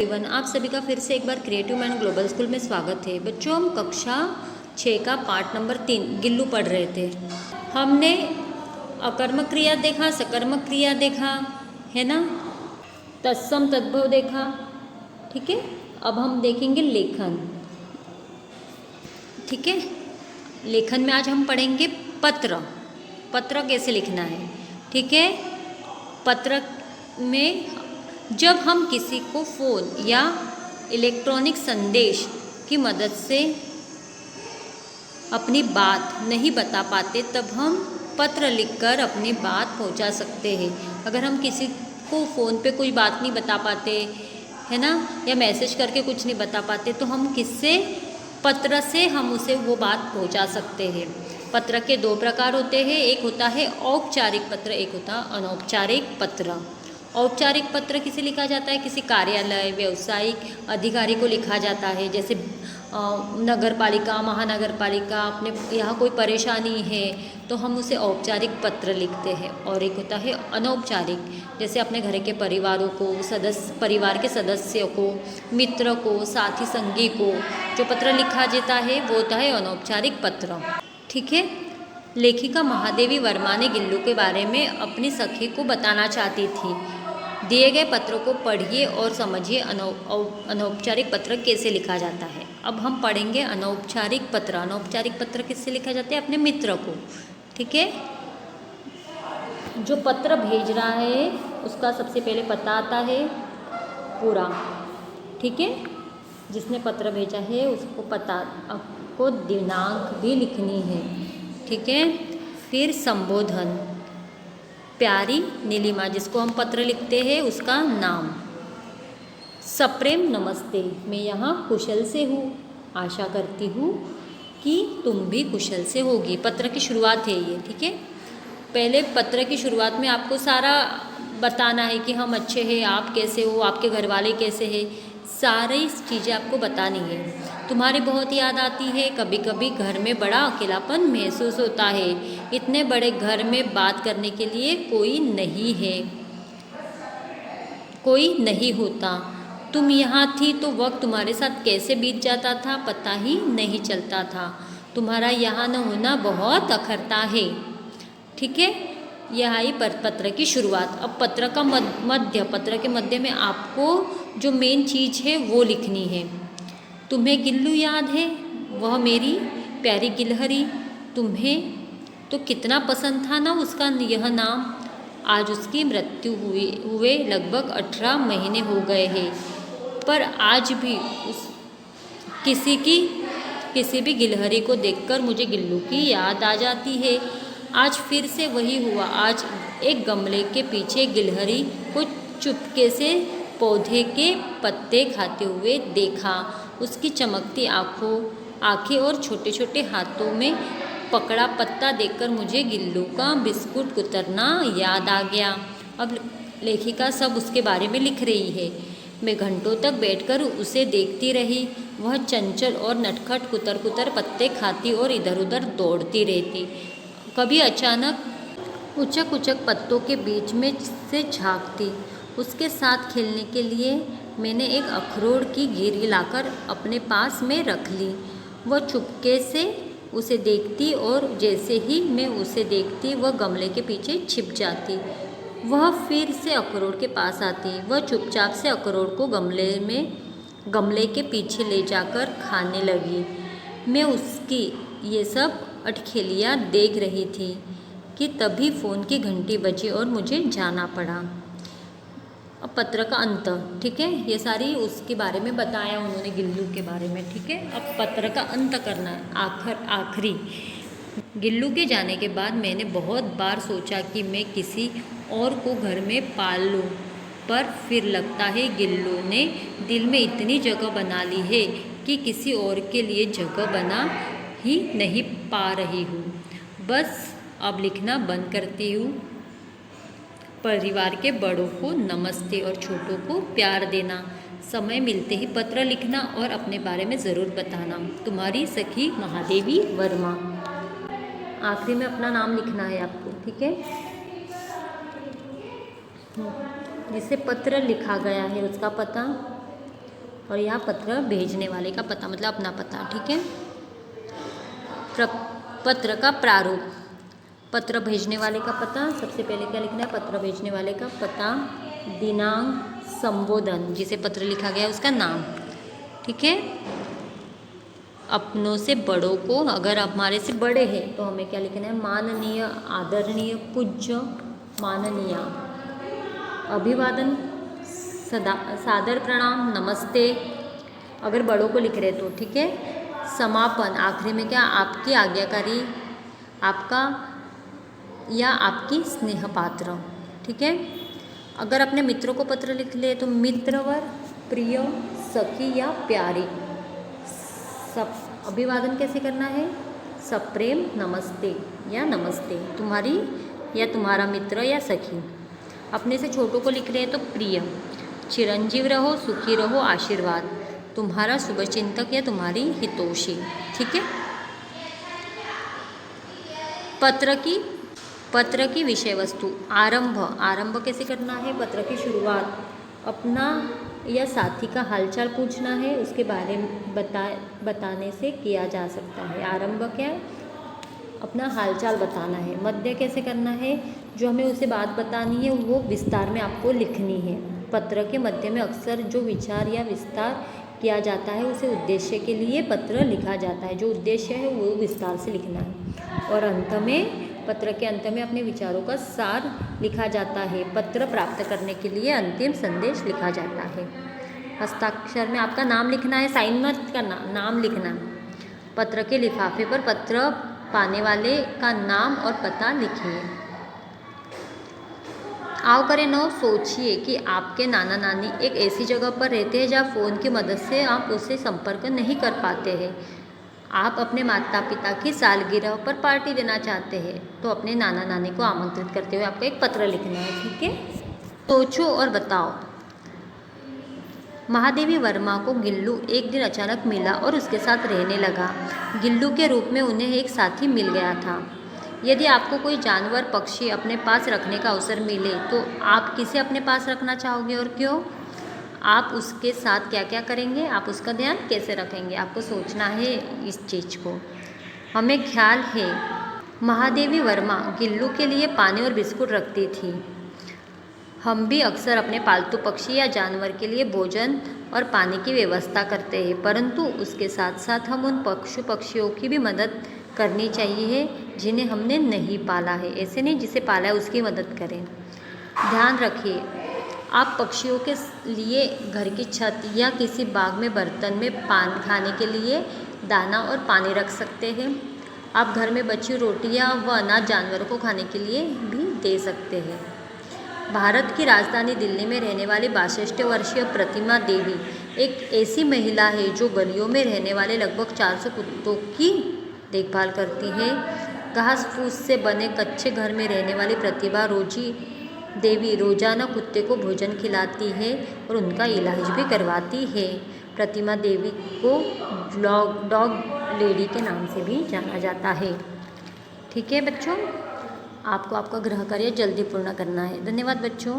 एवं आप सभी का फिर से एक बार क्रिएटिव माइंड ग्लोबल स्कूल में स्वागत है। बच्चों, हम कक्षा 6 का पाठ नंबर 3 गिल्लू पढ़ रहे थे। हमने अकर्मक क्रिया देखा, सकर्मक क्रिया देखा, है ना, तत्सम तद्भव देखा। ठीक है, अब हम देखेंगे लेखन। ठीक है, लेखन में आज हम पढ़ेंगे पत्र। पत्र कैसे लिखना है। ठीक है, पत्र में जब हम किसी को फ़ोन या इलेक्ट्रॉनिक संदेश की मदद से अपनी बात नहीं बता पाते, तब हम पत्र लिखकर अपनी बात पहुंचा सकते हैं। अगर हम किसी को फ़ोन पे कोई बात नहीं बता पाते, है ना, या मैसेज करके कुछ नहीं बता पाते, तो हम किससे, पत्र से हम उसे वो बात पहुंचा सकते हैं। पत्र के 2 प्रकार होते हैं, एक होता है औपचारिक पत्र, एक होता है अनौपचारिक पत्र। औपचारिक पत्र किसे लिखा जाता है, किसी कार्यालय, व्यावसायिक अधिकारी को लिखा जाता है। जैसे नगर पालिका, महानगर पालिका, अपने यहाँ कोई परेशानी है तो हम उसे औपचारिक पत्र लिखते हैं। और एक होता है अनौपचारिक, जैसे अपने घर के परिवारों को, परिवार के सदस्यों को, मित्र को, साथी संगी को जो पत्र लिखा जाता है वो होता है अनौपचारिक पत्र। ठीक है, लेखिका महादेवी वर्मा ने गिल्लू के बारे में अपनी सखी को बताना चाहती थी। दिए गए पत्रों को पढ़िए और समझिए अनौपचारिक पत्र कैसे लिखा जाता है। अब हम पढ़ेंगे अनौपचारिक पत्र। अनौपचारिक पत्र किससे लिखा जाता है, अपने मित्र को। ठीक है, जो पत्र भेज रहा है उसका सबसे पहले पता आता है पूरा। ठीक है, जिसने पत्र भेजा है उसको पता, आपको दिनांक भी लिखनी है। ठीक है, फिर संबोधन, प्यारी नीलिमा, जिसको हम पत्र लिखते हैं उसका नाम। सप्रेम नमस्ते, मैं यहाँ कुशल से हूँ, आशा करती हूँ कि तुम भी कुशल से होगी। पत्र की शुरुआत है ये। ठीक है, पहले पत्र की शुरुआत में आपको सारा बताना है कि हम अच्छे हैं, आप कैसे हो, आपके घर वाले कैसे हैं, सारी चीज़ें आपको बतानी है। तुम्हारी बहुत याद आती है, कभी कभी घर में बड़ा अकेलापन महसूस होता है। इतने बड़े घर में बात करने के लिए कोई नहीं है, कोई नहीं होता। तुम यहाँ थी तो वक्त तुम्हारे साथ कैसे बीत जाता था पता ही नहीं चलता था। तुम्हारा यहाँ न होना बहुत अखरता है। ठीक है, यह आई पत्र की शुरुआत। अब पत्र का मध्य, पत्र के मध्य में आपको जो मेन चीज़ है वो लिखनी है। तुम्हें गिल्लू याद है, वह मेरी प्यारी गिलहरी, तुम्हें तो कितना पसंद था ना उसका यह नाम। आज उसकी मृत्यु हुए लगभग 18 महीने हो गए हैं, पर आज भी किसी भी गिलहरी को देखकर मुझे गिल्लू की याद आ जाती है। आज फिर से वही हुआ। आज एक गमले के पीछे गिलहरी को चुपके से पौधे के पत्ते खाते हुए देखा। उसकी चमकती आँखें और छोटे छोटे हाथों में पकड़ा पत्ता देखकर मुझे गिल्लू का बिस्कुट कुतरना याद आ गया। अब लेखिका सब उसके बारे में लिख रही है। मैं घंटों तक बैठकर उसे देखती रही। वह चंचल और नटखट कुतर कुतर पत्ते खाती और इधर उधर दौड़ती रहती। कभी अचानक उचक उचक पत्तों के बीच में से झांकती। उसके साथ खेलने के लिए मैंने एक अखरोट की गिरी लाकर अपने पास में रख ली। वह चुपके से उसे देखती और जैसे ही मैं उसे देखती वह गमले के पीछे छिप जाती। वह फिर से अखरोट के पास आती। वह चुपचाप से अखरोट को गमले के पीछे ले जाकर खाने लगी। मैं उसकी ये सब अटखेलियाँ देख रही थी कि तभी फ़ोन की घंटी बजी और मुझे जाना पड़ा। अब पत्र का अंत। ठीक है, ये सारी उसके बारे में बताया उन्होंने, गिल्लू के बारे में। ठीक है, अब पत्र का अंत करना है, आखिरी। गिल्लू के जाने के बाद मैंने बहुत बार सोचा कि मैं किसी और को घर में पाल लूँ, पर फिर लगता है गिल्लू ने दिल में इतनी जगह बना ली है कि किसी और के लिए जगह बना ही नहीं पा रही हूँ। बस अब लिखना बंद करती हूँ। परिवार के बड़ों को नमस्ते और छोटों को प्यार देना। समय मिलते ही पत्र लिखना और अपने बारे में ज़रूर बताना। तुम्हारी सखी महादेवी वर्मा। आखिरी में अपना नाम लिखना है आपको। ठीक है, जिसे पत्र लिखा गया है उसका पता, और यहाँ पत्र भेजने वाले का पता, मतलब अपना पता। ठीक है। पत्र का प्रारूप, पत्र भेजने वाले का पता, सबसे पहले क्या लिखना है? पत्र भेजने वाले का पता, दिनांक, संबोधन, जिसे पत्र लिखा गया है उसका नाम। ठीक है। अपनों से बड़ों को, अगर हमारे से बड़े हैं तो हमें क्या लिखना है? माननीय, आदरणीय, पूज्य, माननीय। अभिवादन, सादर प्रणाम, नमस्ते, अगर बड़ों को लिख रहे तो। ठीक है। समापन, आखिरी में क्या? आपकी आज्ञाकारी, आपका या आपकी स्नेह पात्र। ठीक है। अगर अपने मित्रों को पत्र लिख ले तो मित्रवर, प्रिय, सखी या प्यारी। सब अभिवादन कैसे करना है? सप्रेम, नमस्ते या नमस्ते, तुम्हारी या तुम्हारा मित्र या सखी। अपने से छोटों को लिख रहे हैं तो प्रिय, चिरंजीव रहो, सुखी रहो, आशीर्वाद, तुम्हारा शुभचिंतक या तुम्हारी हितोषी। ठीक है। पत्र की विषय वस्तु, आरंभ, आरंभ कैसे करना है? पत्र की शुरुआत, अपना या साथी का हालचाल पूछना है, उसके बारे में बताने से किया जा सकता है। आरंभ क्या? अपना हालचाल बताना है। मध्य कैसे करना है? जो हमें उसे बात बतानी है वो विस्तार में आपको लिखनी है। पत्र के मध्य में अक्सर जो विचार या विस्तार किया जाता है उसे उद्देश्य के लिए पत्र लिखा जाता है। जो उद्देश्य है वो विस्तार से लिखना है। और अंत में, पत्र के अंत में अपने विचारों का सार लिखा जाता है। पत्र प्राप्त करने के लिए अंतिम संदेश लिखा जाता है। हस्ताक्षर में आपका नाम लिखना है, साइन मत करना, नाम लिखना। पत्र के लिफाफे पर पत्र पाने वाले का नाम और पता लिखिए। आओ करें 9, सोचिए कि आपके नाना नानी एक ऐसी जगह पर रहते हैं जहाँ फ़ोन की मदद से आप उससे संपर्क नहीं कर पाते हैं। आप अपने माता पिता की सालगिरह पर पार्टी देना चाहते हैं तो अपने नाना नानी को आमंत्रित करते हुए आपको एक पत्र लिखना है। ठीक है। सोचो और बताओ। महादेवी वर्मा को गिल्लू एक दिन अचानक मिला और उसके साथ रहने लगा। गिल्लू के रूप में उन्हें एक साथी मिल गया था। यदि आपको कोई जानवर, पक्षी अपने पास रखने का अवसर मिले तो आप किसे अपने पास रखना चाहोगे और क्यों? आप उसके साथ क्या क्या करेंगे? आप उसका ध्यान कैसे रखेंगे? आपको सोचना है इस चीज़ को। हमें ख्याल है महादेवी वर्मा गिल्लू के लिए पानी और बिस्कुट रखती थी। हम भी अक्सर अपने पालतू पक्षी या जानवर के लिए भोजन और पानी की व्यवस्था करते हैं, परंतु उसके साथ साथ हम उन पशु पक्षियों की भी मदद करनी चाहिए जिन्हें हमने नहीं पाला है। ऐसे नहीं, जिसे पाला है उसकी मदद करें। ध्यान रखिए, आप पक्षियों के लिए घर की छत या किसी बाग में बर्तन में पान खाने के लिए दाना और पानी रख सकते हैं। आप घर में बची रोटियां व अनाज जानवरों को खाने के लिए भी दे सकते हैं। भारत की राजधानी दिल्ली में रहने वाली 62 वर्षीय प्रतिमा देवी एक ऐसी महिला है जो गलियों में रहने वाले लगभग 400 कुत्तों की देखभाल करती है। घास फूस से बने कच्चे घर में रहने वाली प्रतिभा देवी रोजाना कुत्ते को भोजन खिलाती है और उनका इलाज भी करवाती है। प्रतिमा देवी को डॉग लेडी के नाम से भी जाना जाता है। ठीक है बच्चों, आपको आपका गृह कार्य जल्दी पूर्ण करना है। धन्यवाद बच्चों।